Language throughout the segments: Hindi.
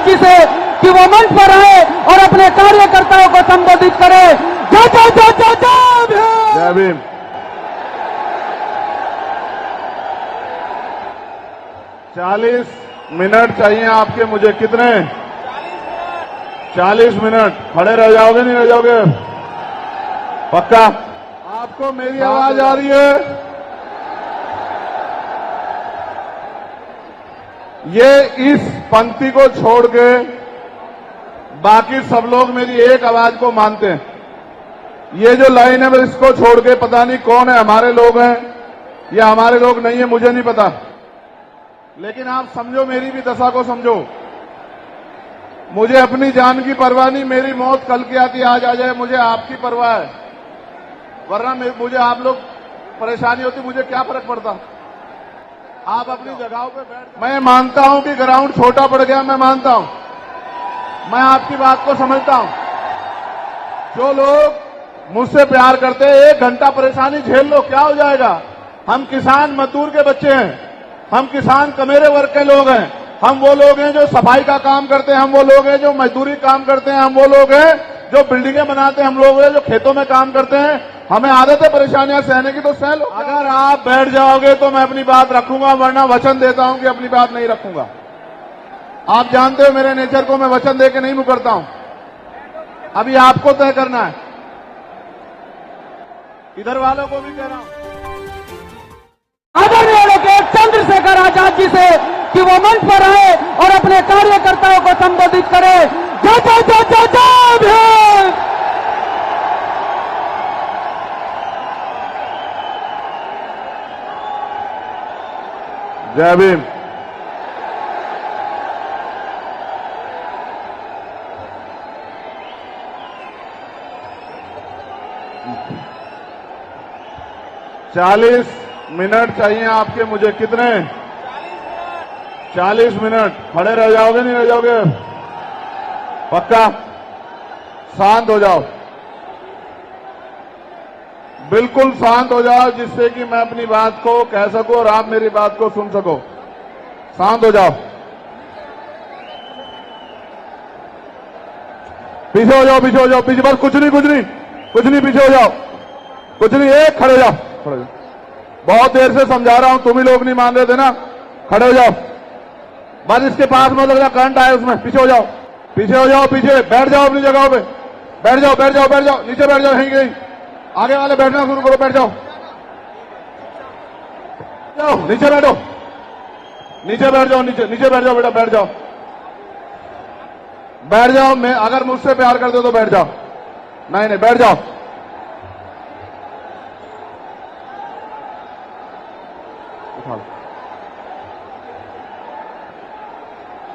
आजाद जी से कि वो मंच पर आए और अपने कार्यकर्ताओं को संबोधित करे। जय जय जय जय जय भीम। जय भीम। चालीस मिनट चाहिए आपके मुझे। कितने? 40 मिनट। खड़े रह जाओगे नहीं रह जाओगे? पक्का? आपको मेरी आवाज आ रही है? ये इस पंक्ति को छोड़ के बाकी सब लोग मेरी एक आवाज को मानते हैं। ये जो लाइन है बस इसको छोड़ के पता नहीं कौन है, हमारे लोग हैं या हमारे लोग नहीं है, मुझे नहीं पता। लेकिन आप समझो, मेरी भी दशा को समझो। मुझे अपनी जान की परवाह नहीं, मेरी मौत कल की आती आज आ जाए, मुझे आपकी परवाह है। वरना मुझे आप लोग परेशानी होती, मुझे क्या फर्क पड़ता। आप अपनी जगहों पे बैठ। मैं मानता हूं कि ग्राउंड छोटा पड़ गया, मैं मानता हूं, मैं आपकी बात को समझता हूं। जो लोग मुझसे प्यार करते हैं, 1 घंटा परेशानी झेल लो, क्या हो जाएगा। हम किसान मजदूर के बच्चे हैं, हम किसान कमेरे वर्ग के लोग हैं, हम वो लोग हैं जो सफाई का काम करते हैं, हम वो लोग हैं जो मजदूरी काम करते हैं, हम वो लोग हैं जो बिल्डिंगें बनाते हैं, हम लोग हैं जो खेतों में काम करते हैं। हमें आदत है परेशानियां सहने की, तो सह लो। अगर आप बैठ जाओगे तो मैं अपनी बात रखूंगा, वरना वचन देता हूं कि अपनी बात नहीं रखूंगा। आप जानते हो मेरे नेचर को, मैं वचन देके नहीं मुकरता हूं। अभी आपको तय करना है। इधर वालों को भी कह रहा हूं, आदरणीय एडवोकेट चंद्रशेखर आजाद जी से कि वो मंच पर आए और अपने कार्यकर्ताओं को संबोधित करे। जय जय जय जय जय भीम। जय भीम। चालीस मिनट चाहिए आपके मुझे। कितने? 40 मिनट। खड़े रह जाओगे नहीं रह जाओगे? पक्का? शांत हो जाओ, बिल्कुल शांत हो जाओ, जिससे कि मैं अपनी बात को कह सकूं और आप मेरी बात को सुन सको। शांत हो जाओ, पीछे हो जाओ, पीछे हो जाओ, पीछे। बस कुछ नहीं कुछ नहीं कुछ नहीं, पीछे हो जाओ, कुछ नहीं। एक खड़े हो जाओ, खड़े हो जाओ। बहुत देर से समझा रहा हूं, तुम ही लोग नहीं मान रहे थे ना। खड़े हो जाओ, बस इसके पास मत लग जाओ, करंट आए उसमें। पीछे हो जाओ, पीछे हो जाओ, पीछे बैठ जाओ अपनी जगहों पे। बैठ जाओ बैठ जाओ बैठ जाओ, नीचे बैठ जाओ, यहीं कहीं। आगे वाले बैठना शुरू करो, बैठ जाओ, जाओ नीचे बैठो, नीचे बैठ जाओ, नीचे बैठ जाओ बेटा, बैठ जाओ, बैठ जाओ। मैं अगर मुझसे प्यार करते हो तो बैठ जाओ, नहीं नहीं बैठ जाओ।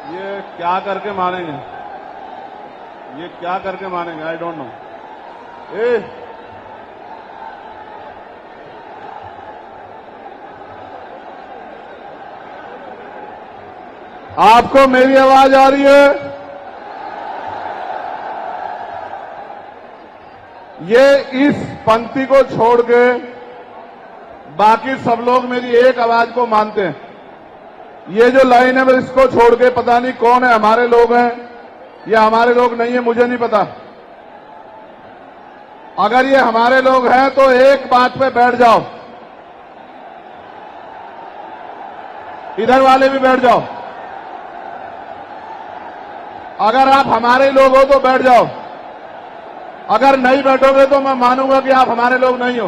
ये क्या करके मारेंगे, ये क्या करके मारेंगे, आई डोंट नो। आपको मेरी आवाज आ रही है? ये इस पंक्ति को छोड़ के बाकी सब लोग मेरी एक आवाज को मानते हैं। ये जो लाइन है बस इसको छोड़ के पता नहीं कौन है, हमारे लोग हैं या हमारे लोग नहीं है, मुझे नहीं पता। अगर ये हमारे लोग हैं तो एक बात पे बैठ जाओ, इधर वाले भी बैठ जाओ। अगर आप हमारे लोग हो तो बैठ जाओ, अगर नहीं बैठोगे तो मैं मानूंगा कि आप हमारे लोग नहीं हो।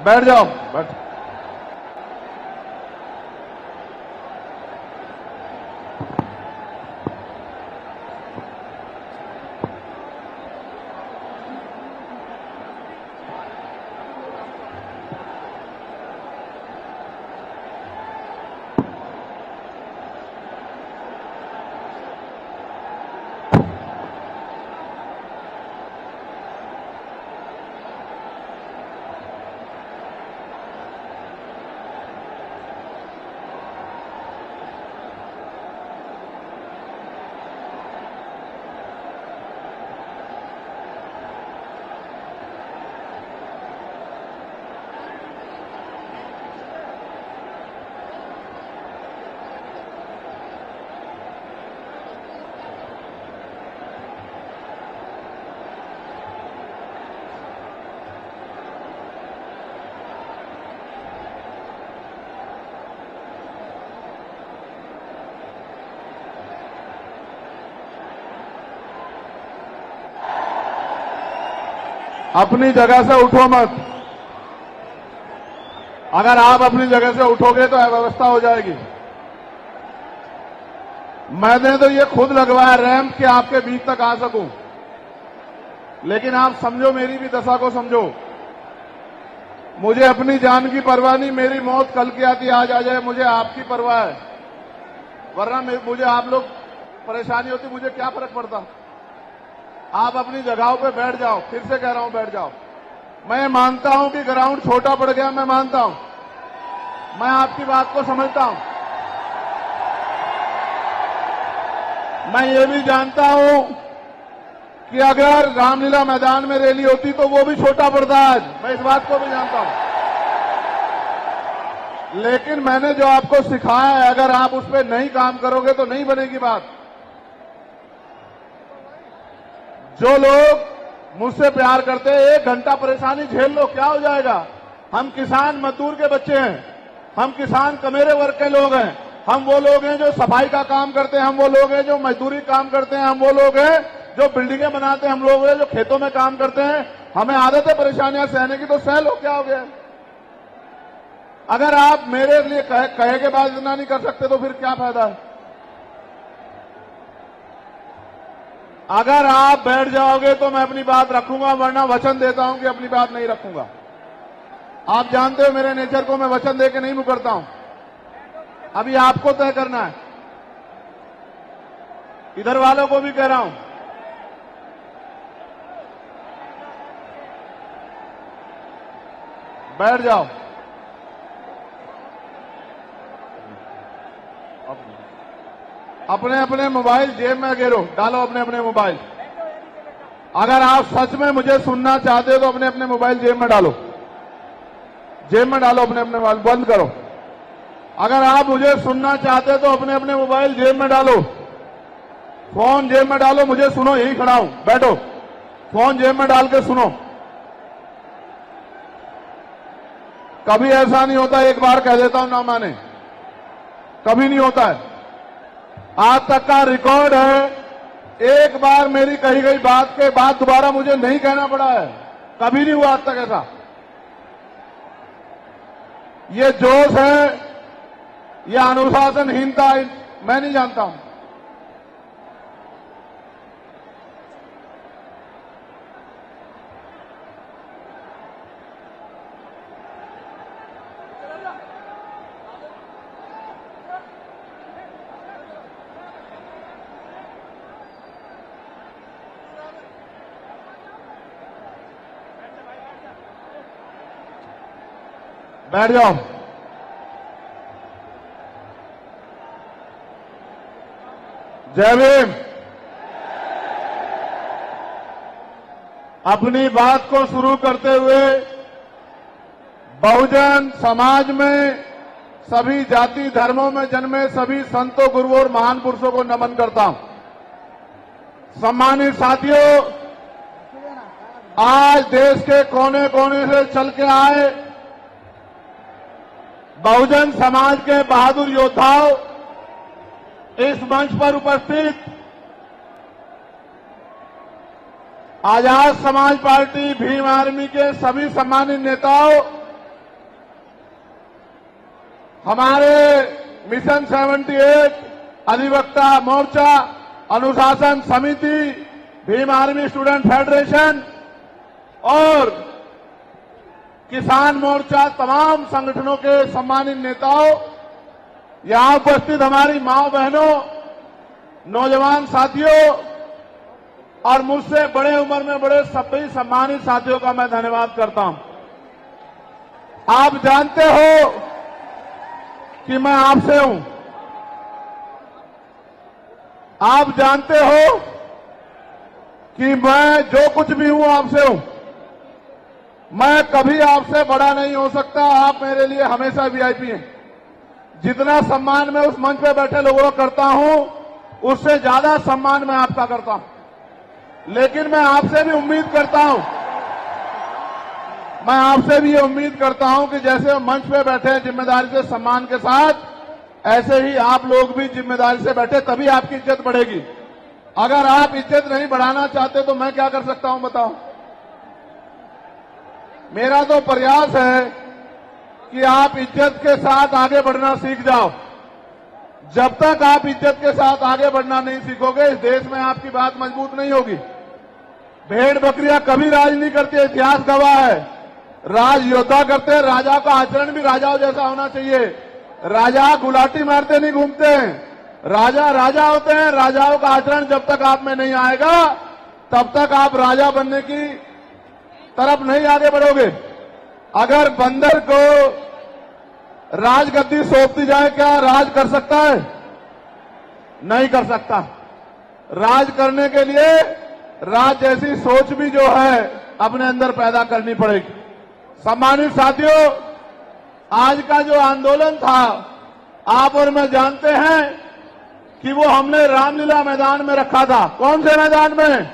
बैठ जाओ, बैठ। अपनी जगह से उठो मत। अगर आप अपनी जगह से उठोगे तो अव्यवस्था हो जाएगी। मैंने तो ये खुद लगवाया रैंप कि आपके बीच तक आ सकूं, लेकिन आप समझो, मेरी भी दशा को समझो। मुझे अपनी जान की परवाह नहीं, मेरी मौत कल की आती आज आ जाए, मुझे आपकी परवाह है। वरना मुझे आप लोग परेशानी होती, मुझे क्या फर्क पड़ता। आप अपनी जगहों पे बैठ जाओ, फिर से कह रहा हूं बैठ जाओ। मैं मानता हूं कि ग्राउंड छोटा पड़ गया, मैं मानता हूं, मैं आपकी बात को समझता हूं। मैं ये भी जानता हूं कि अगर रामलीला मैदान में रैली होती तो वो भी छोटा पड़ता है, मैं इस बात को भी जानता हूं। लेकिन मैंने जो आपको सिखाया है, अगर आप उस पर नहीं काम करोगे तो नहीं बनेगी बात। जो लोग मुझसे प्यार करते हैं, 1 घंटा परेशानी झेल लो, क्या हो जाएगा। हम किसान मजदूर के बच्चे हैं, हम किसान कमेरे वर्ग के लोग हैं, हम वो लोग हैं जो सफाई का काम करते हैं, हम वो लोग हैं जो मजदूरी काम करते हैं, हम वो लोग हैं जो बिल्डिंगें बनाते हैं, हम लोग हैं जो खेतों में काम करते हैं। हमें आदत है परेशानियां सहने की, तो सह लो, क्या हो गया। अगर आप मेरे लिए कहे के बाद इतना नहीं कर सकते तो फिर क्या फायदा है। अगर आप बैठ जाओगे तो मैं अपनी बात रखूंगा, वरना वचन देता हूं कि अपनी बात नहीं रखूंगा। आप जानते हो मेरे नेचर को, मैं वचन देके नहीं मुकरता हूं। अभी आपको तय करना है, इधर वालों को भी कह रहा हूं। बैठ जाओ। अपने अपने मोबाइल जेब में गिरो, डालो अपने अपने मोबाइल। अगर आप सच में मुझे सुनना चाहते हो तो अपने अपने मोबाइल जेब में डालो, जेब में डालो अपने अपने मोबाइल, बंद करो। अगर आप मुझे सुनना चाहते हो तो अपने अपने मोबाइल जेब में डालो, फोन जेब में डालो, मुझे सुनो, यही खड़ा हूं, बैठो, फोन जेब में डाल के सुनो। कभी ऐसा नहीं होता, एक बार कह देता हूं ना माने, कभी नहीं होता है। आज तक का रिकॉर्ड है, एक बार मेरी कही गई बात के बाद दोबारा मुझे नहीं कहना पड़ा है, कभी नहीं हुआ आज तक ऐसा। ये जोश है या अनुशासनहीनता, मैं नहीं जानता हूं। बैठ जाओ। जय भीम। अपनी बात को शुरू करते हुए बहुजन समाज में सभी जाति धर्मों में जन्मे सभी संतों, गुरुओं और महान पुरुषों को नमन करता हूं। सम्मानित साथियों, आज देश के कोने कोने से चल के आए बहुजन समाज के बहादुर योद्धाओं, इस मंच पर उपस्थित आजाद समाज पार्टी भीम आर्मी के सभी सम्मानित नेताओं, हमारे मिशन 78 अधिवक्ता मोर्चा, अनुशासन समिति, भीम आर्मी स्टूडेंट फेडरेशन और किसान मोर्चा, तमाम संगठनों के सम्मानित नेताओं, यहां उपस्थित हमारी माओ बहनों, नौजवान साथियों और मुझसे बड़े उम्र में बड़े सभी सम्मानित साथियों का मैं धन्यवाद करता हूं। आप जानते हो कि मैं आपसे हूं, आप जानते हो कि मैं जो कुछ भी हूं आपसे हूं। मैं कभी आपसे बड़ा नहीं हो सकता, आप मेरे लिए हमेशा वीआईपी हैं। जितना सम्मान मैं उस मंच पर बैठे लोगों को करता हूं, उससे ज्यादा सम्मान मैं आपका करता हूं। लेकिन मैं आपसे भी उम्मीद करता हूं, मैं आपसे भी ये उम्मीद करता हूं कि जैसे मंच पे बैठे हैं जिम्मेदारी से, सम्मान के साथ, ऐसे ही आप लोग भी जिम्मेदारी से बैठे, तभी आपकी इज्जत बढ़ेगी। अगर आप इज्जत नहीं बढ़ाना चाहते तो मैं क्या कर सकता हूं बताओ। मेरा तो प्रयास है कि आप इज्जत के साथ आगे बढ़ना सीख जाओ। जब तक आप इज्जत के साथ आगे बढ़ना नहीं सीखोगे, इस देश में आपकी बात मजबूत नहीं होगी। भेड़ बकरियां कभी राज नहीं करती, इतिहास गवाह है। राज योद्धा करते हैं। राजा का आचरण भी राजाओं जैसा होना चाहिए। राजा गुलाटी मारते नहीं घूमते हैं। राजा राजा होते हैं। राजाओं का आचरण जब तक आप में नहीं आएगा, तब तक आप राजा बनने की तरफ नहीं आगे बढ़ोगे। अगर बंदर को राजगद्दी सौंप दी जाए, क्या राज कर सकता है? नहीं कर सकता। राज करने के लिए राज जैसी सोच भी जो है अपने अंदर पैदा करनी पड़ेगी। सम्मानित साथियों, आज का जो आंदोलन था, आप और मैं जानते हैं कि वो हमने रामलीला मैदान में रखा था। कौन से मैदान में?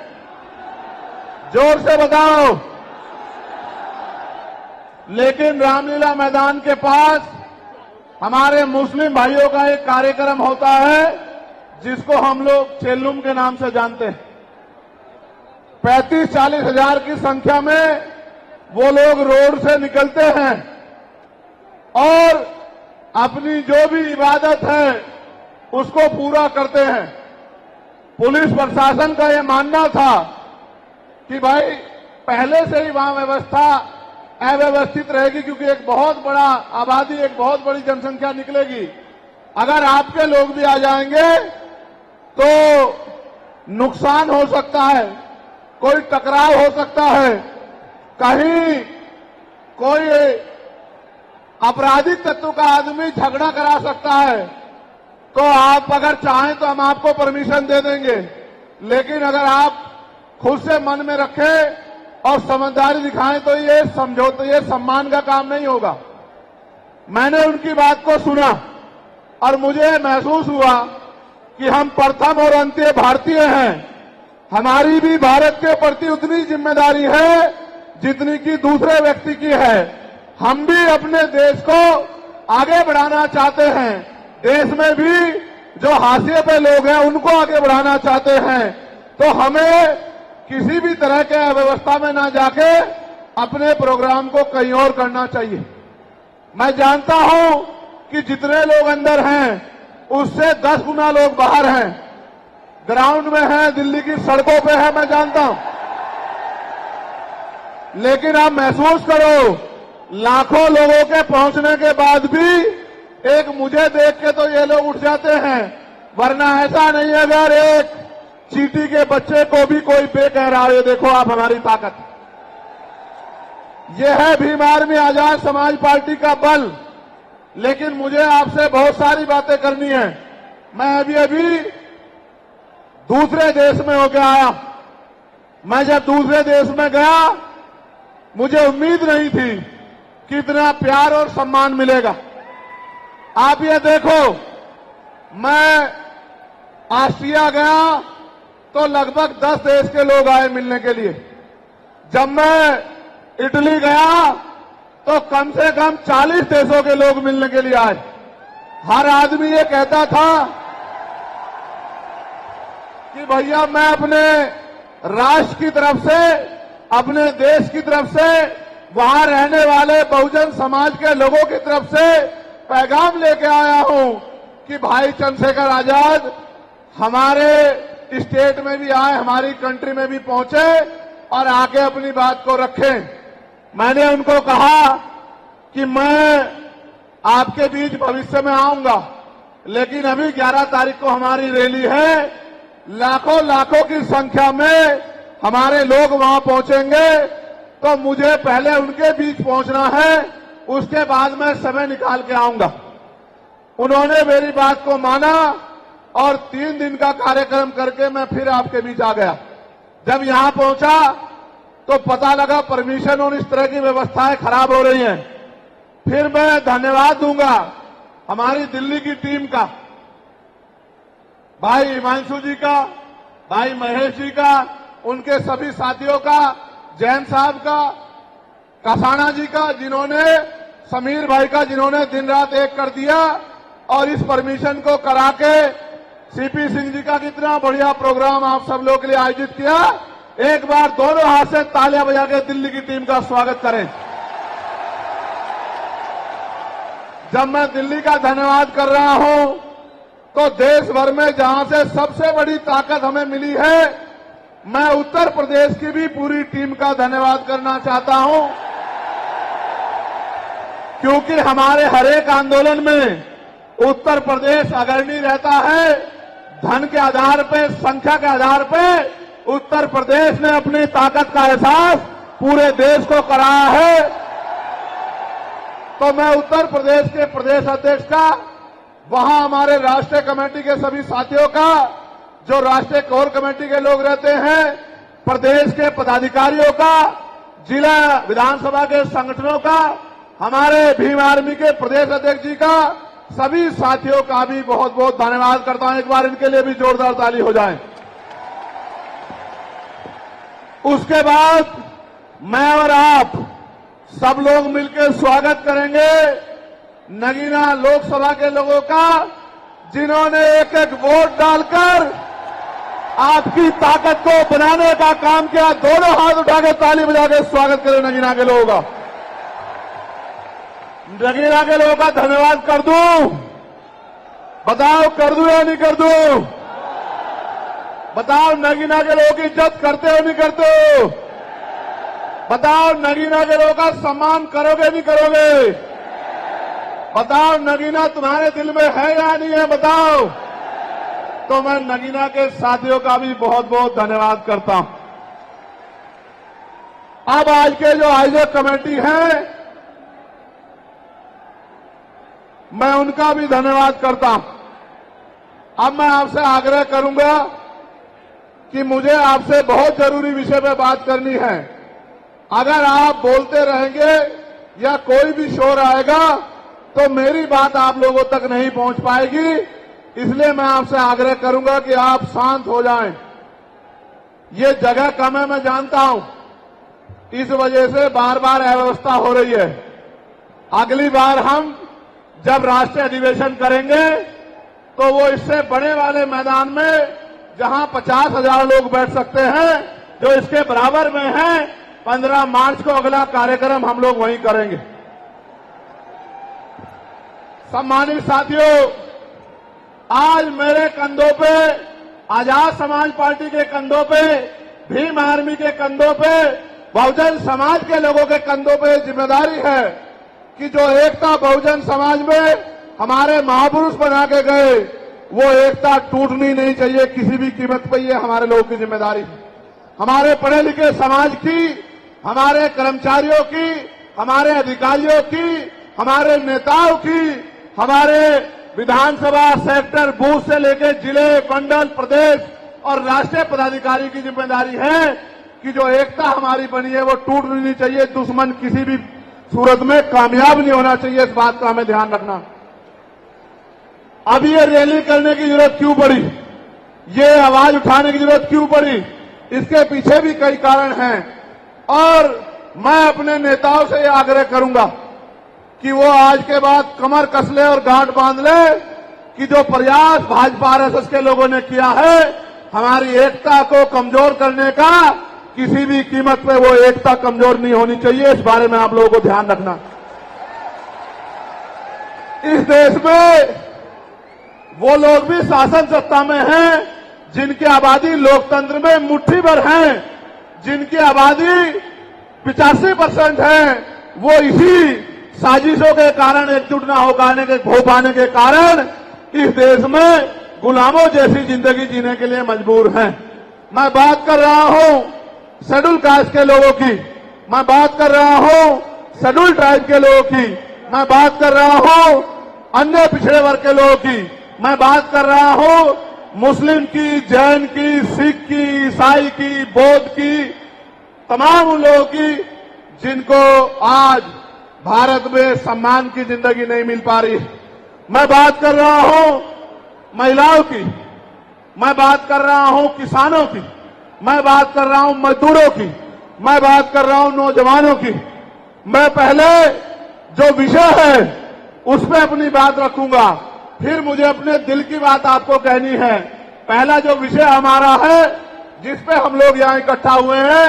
जोर से बताओ। लेकिन रामलीला मैदान के पास हमारे मुस्लिम भाइयों का एक कार्यक्रम होता है जिसको हम लोग चेल्लुम के नाम से जानते हैं। 35-40 हजार की संख्या में वो लोग रोड से निकलते हैं और अपनी जो भी इबादत है उसको पूरा करते हैं। पुलिस प्रशासन का ये मानना था कि भाई पहले से ही वहां व्यवस्था अव्यवस्थित रहेगी, क्योंकि एक बहुत बड़ा आबादी, एक बहुत बड़ी जनसंख्या निकलेगी। अगर आपके लोग भी आ जाएंगे तो नुकसान हो सकता है, कोई टकराव हो सकता है, कहीं कोई आपराधिक तत्व का आदमी झगड़ा करा सकता है। तो आप अगर चाहें तो हम आपको परमिशन दे देंगे, लेकिन अगर आप खुद से मन में रखें और समझदारी दिखाएं तो ये समझौते, ये सम्मान का काम नहीं होगा। मैंने उनकी बात को सुना और मुझे महसूस हुआ कि हम प्रथम और अंत्य भारतीय हैं। हमारी भी भारत के प्रति उतनी जिम्मेदारी है जितनी कि दूसरे व्यक्ति की है। हम भी अपने देश को आगे बढ़ाना चाहते हैं। देश में भी जो हाशिए पे लोग हैं उनको आगे बढ़ाना चाहते हैं। तो हमें किसी भी तरह के अव्यवस्था में ना जाके अपने प्रोग्राम को कहीं और करना चाहिए। मैं जानता हूं कि जितने लोग अंदर हैं उससे 10 गुना लोग बाहर हैं, ग्राउंड में हैं, दिल्ली की सड़कों पे हैं, मैं जानता हूं। लेकिन आप महसूस करो, लाखों लोगों के पहुंचने के बाद भी एक मुझे देख के तो ये लोग उठ जाते हैं, वरना ऐसा नहीं है अगर एक चींटी के बच्चे को भी कोई बे कह रहा है। देखो आप हमारी ताकत, यह है भीम आर्मी आजाद समाज पार्टी का बल। लेकिन मुझे आपसे बहुत सारी बातें करनी है। मैं अभी दूसरे देश में होकर आया। मैं जब दूसरे देश में गया, मुझे उम्मीद नहीं थी कि इतना प्यार और सम्मान मिलेगा। आप ये देखो, मैं ऑस्ट्रिया गया तो लगभग 10 देश के लोग आए मिलने के लिए। जब मैं इटली गया तो कम से कम 40 देशों के लोग मिलने के लिए आए। हर आदमी ये कहता था कि भैया मैं अपने राष्ट्र की तरफ से, अपने देश की तरफ से, वहां रहने वाले बहुजन समाज के लोगों की तरफ से पैगाम लेके आया हूं कि भाई चंद्रशेखर आजाद हमारे स्टेट में भी आए, हमारी कंट्री में भी पहुंचे और आके अपनी बात को रखें। मैंने उनको कहा कि मैं आपके बीच भविष्य में आऊंगा, लेकिन अभी 11 तारीख को हमारी रैली है। लाखों की संख्या में हमारे लोग वहां पहुंचेंगे, तो मुझे पहले उनके बीच पहुंचना है, उसके बाद मैं समय निकाल के आऊंगा। उन्होंने मेरी बात को माना और 3 दिन का कार्यक्रम करके मैं फिर आपके बीच आ गया। जब यहां पहुंचा तो पता लगा परमिशन और इस तरह की व्यवस्थाएं खराब हो रही हैं। फिर मैं धन्यवाद दूंगा हमारी दिल्ली की टीम का, भाई हिमांशु जी का, भाई महेश जी का, उनके सभी साथियों का, जैन साहब का, कसाना जी का, जिन्होंने, समीर भाई का, जिन्होंने दिन रात एक कर दिया और इस परमिशन को करा के, सीपी सिंह जी का कितना बढ़िया प्रोग्राम आप सब लोग के लिए आयोजित किया। एक बार दोनों हाथ से तालियां बजा के दिल्ली की टीम का स्वागत करें। जब मैं दिल्ली का धन्यवाद कर रहा हूं तो देश भर में जहां से सबसे बड़ी ताकत हमें मिली है, मैं उत्तर प्रदेश की भी पूरी टीम का धन्यवाद करना चाहता हूं, क्योंकि हमारे हर एक आंदोलन में उत्तर प्रदेश अग्रणी रहता है। धन के आधार पे, संख्या के आधार पे उत्तर प्रदेश ने अपनी ताकत का एहसास पूरे देश को कराया है। तो मैं उत्तर प्रदेश के प्रदेश अध्यक्ष का, वहां हमारे राष्ट्रीय कमेटी के सभी साथियों का, जो राष्ट्रीय कोर कमेटी के लोग रहते हैं, प्रदेश के पदाधिकारियों का, जिला विधानसभा के संगठनों का, हमारे भीम आर्मी के प्रदेश अध्यक्ष जी का, सभी साथियों का भी बहुत बहुत धन्यवाद करता हूं। एक बार इनके लिए भी जोरदार ताली हो जाए। उसके बाद मैं और आप सब लोग मिलकर स्वागत करेंगे नगीना लोकसभा के लोगों का, जिन्होंने एक एक वोट डालकर आपकी ताकत को बनाने का काम किया। दोनों हाथ उठा के ताली बजा के स्वागत करें नगीना के लोगों का। नगीना के लोगों का धन्यवाद कर दूं? बताओ, कर दूं या नहीं कर दूं? बताओ, नगीना के लोगों की इज्जत करते हो नहीं करते हो? बताओ, नगीना के लोगों का सम्मान करोगे नहीं करोगे? बताओ, नगीना तुम्हारे दिल में है या नहीं है? बताओ। तो मैं नगीना के साथियों का भी बहुत बहुत धन्यवाद करता हूं। अब आज के जो आयोजक कमेटी है, मैं उनका भी धन्यवाद करता हूं। अब मैं आपसे आग्रह करूंगा कि मुझे आपसे बहुत जरूरी विषय पर बात करनी है। अगर आप बोलते रहेंगे या कोई भी शोर आएगा तो मेरी बात आप लोगों तक नहीं पहुंच पाएगी। इसलिए मैं आपसे आग्रह करूंगा कि आप शांत हो जाएं। ये जगह कम है, मैं जानता हूं, इस वजह से बार बार अव्यवस्था हो रही है। अगली बार हम जब राष्ट्रीय अधिवेशन करेंगे तो वो इससे बड़े वाले मैदान में, जहां 50,000 लोग बैठ सकते हैं, जो इसके बराबर में है, 15 मार्च को अगला कार्यक्रम हम लोग वहीं करेंगे। सम्मानित साथियों, आज मेरे कंधों पे, आजाद समाज पार्टी के कंधों पे, भीम आर्मी के कंधों पे, बहुजन समाज के लोगों के कंधों पे जिम्मेदारी है कि जो एकता बहुजन समाज में हमारे महापुरुष बना के गए, वो एकता टूटनी नहीं चाहिए किसी भी कीमत पर। ये हमारे लोगों की जिम्मेदारी है। हमारे पढ़े लिखे समाज की, हमारे कर्मचारियों की, हमारे अधिकारियों की, हमारे नेताओं की, हमारे विधानसभा सेक्टर बूथ से लेकर जिले, मंडल, प्रदेश और राष्ट्रीय पदाधिकारी की जिम्मेदारी है कि जो एकता हमारी बनी है वो टूटनी नहीं चाहिए। दुश्मन किसी भी सूरत में कामयाब नहीं होना चाहिए। इस बात का हमें ध्यान रखना। अब ये रैली करने की जरूरत क्यों पड़ी? ये आवाज उठाने की जरूरत क्यों पड़ी? इसके पीछे भी कई कारण हैं और मैं अपने नेताओं से यह आग्रह करूंगा कि वो आज के बाद कमर कस ले और गांठ बांध ले कि जो प्रयास भाजपा आरएसएस के लोगों ने किया है हमारी एकता को कमजोर करने का, किसी भी कीमत पे वो एकता कमजोर नहीं होनी चाहिए। इस बारे में आप लोगों को ध्यान रखना। इस देश में वो लोग भी शासन सत्ता में हैं जिनकी आबादी लोकतंत्र में मुट्ठी भर है, जिनकी आबादी 85% है। वो इसी साजिशों के कारण, एकजुट न हो पाने के कारण इस देश में गुलामों जैसी जिंदगी जीने के लिए मजबूर हैं। मैं बात कर रहा हूं शेड्यूल कास्ट के लोगों की, मैं बात कर रहा हूं शेड्यूल ट्राइब के लोगों की, मैं बात कर रहा हूं अन्य पिछड़े वर्ग के लोगों की, मैं बात कर रहा हूं मुस्लिम की, जैन की, सिख की, ईसाई की, बौद्ध की, तमाम उन लोगों की जिनको आज भारत में सम्मान की जिंदगी नहीं मिल पा रही। मैं बात कर रहा हूं महिलाओं की, मैं बात कर रहा हूं किसानों की, मैं बात कर रहा हूं मजदूरों की, मैं बात कर रहा हूं नौजवानों की। मैं पहले जो विषय है उस पर अपनी बात रखूंगा, फिर मुझे अपने दिल की बात आपको कहनी है। पहला जो विषय हमारा है जिस पे हम लोग यहां इकट्ठा हुए हैं,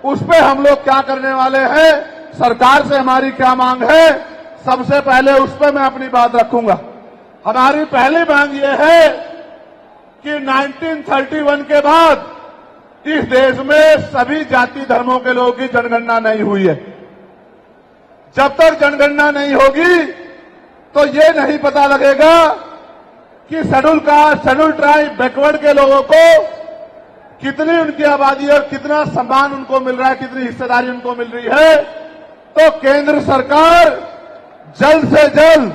उस पे हम लोग क्या करने वाले हैं, सरकार से हमारी क्या मांग है, सबसे पहले उस पे मैं अपनी बात रखूंगा। हमारी पहली मांग ये है कि 1931 के बाद इस देश में सभी जाति धर्मों के लोगों की जनगणना नहीं हुई है। जब तक जनगणना नहीं होगी तो ये नहीं पता लगेगा कि schedule caste, schedule tribe, backward के लोगों को कितनी उनकी आबादी और कितना सम्मान उनको मिल रहा है, कितनी हिस्सेदारी उनको मिल रही है। तो केंद्र सरकार जल्द से जल्द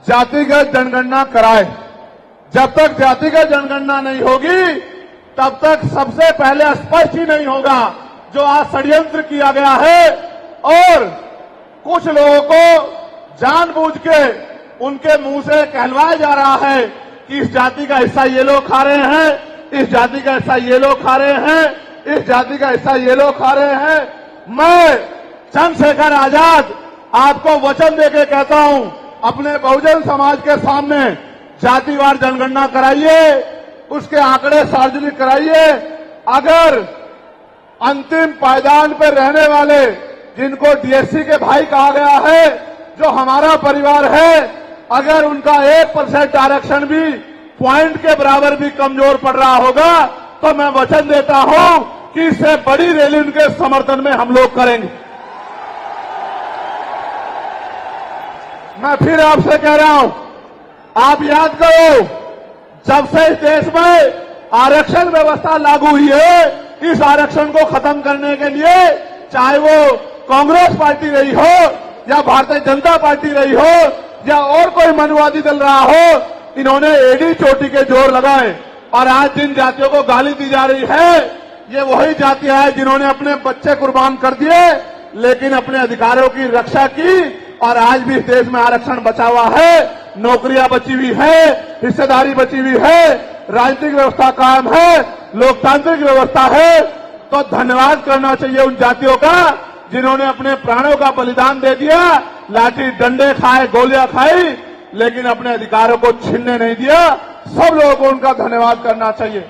जातिगत जनगणना कराए। जब तक जातिगत जनगणना नहीं होगी तब तक सबसे पहले स्पष्ट ही नहीं होगा जो आज षड्यंत्र किया गया है और कुछ लोगों को जानबूझ के उनके मुंह से कहलवाया जा रहा है कि इस जाति का हिस्सा ये लोग खा रहे हैं, इस जाति का हिस्सा ये लोग खा रहे हैं, इस जाति का हिस्सा ये लोग खा रहे हैं। मैं चंद्रशेखर आजाद आपको वचन देके कहता हूं, अपने बहुजन समाज के सामने जातिवार जनगणना कराइए, उसके आंकड़े सार्वजनिक कराइए। अगर अंतिम पायदान पर रहने वाले जिनको डीएससी के भाई कहा गया है, जो हमारा परिवार है, अगर उनका 1% आरक्षण भी पॉइंट के बराबर भी कमजोर पड़ रहा होगा तो मैं वचन देता हूं कि इससे बड़ी रैली उनके समर्थन में हम लोग करेंगे। मैं फिर आपसे कह रहा हूं, आप याद करो, जब से इस देश में आरक्षण व्यवस्था लागू हुई है, इस आरक्षण को खत्म करने के लिए चाहे वो कांग्रेस पार्टी रही हो या भारतीय जनता पार्टी रही हो या और कोई मनुवादी दल रहा हो, इन्होंने एड़ी चोटी के जोर लगाए। और आज जिन जातियों को गाली दी जा रही है, ये वही जातियां हैं जिन्होंने अपने बच्चे कुर्बान कर दिए लेकिन अपने अधिकारों की रक्षा की और आज भी इस देश में आरक्षण बचा हुआ है, नौकरियां बची हुई है, हिस्सेदारी बची हुई है, राजनीतिक व्यवस्था कायम है, लोकतांत्रिक व्यवस्था है। तो धन्यवाद करना चाहिए उन जातियों का जिन्होंने अपने प्राणों का बलिदान दे दिया, लाठी डंडे खाए, गोलियां खाई, लेकिन अपने अधिकारों को छीनने नहीं दिया। सब लोगों को उनका धन्यवाद करना चाहिए।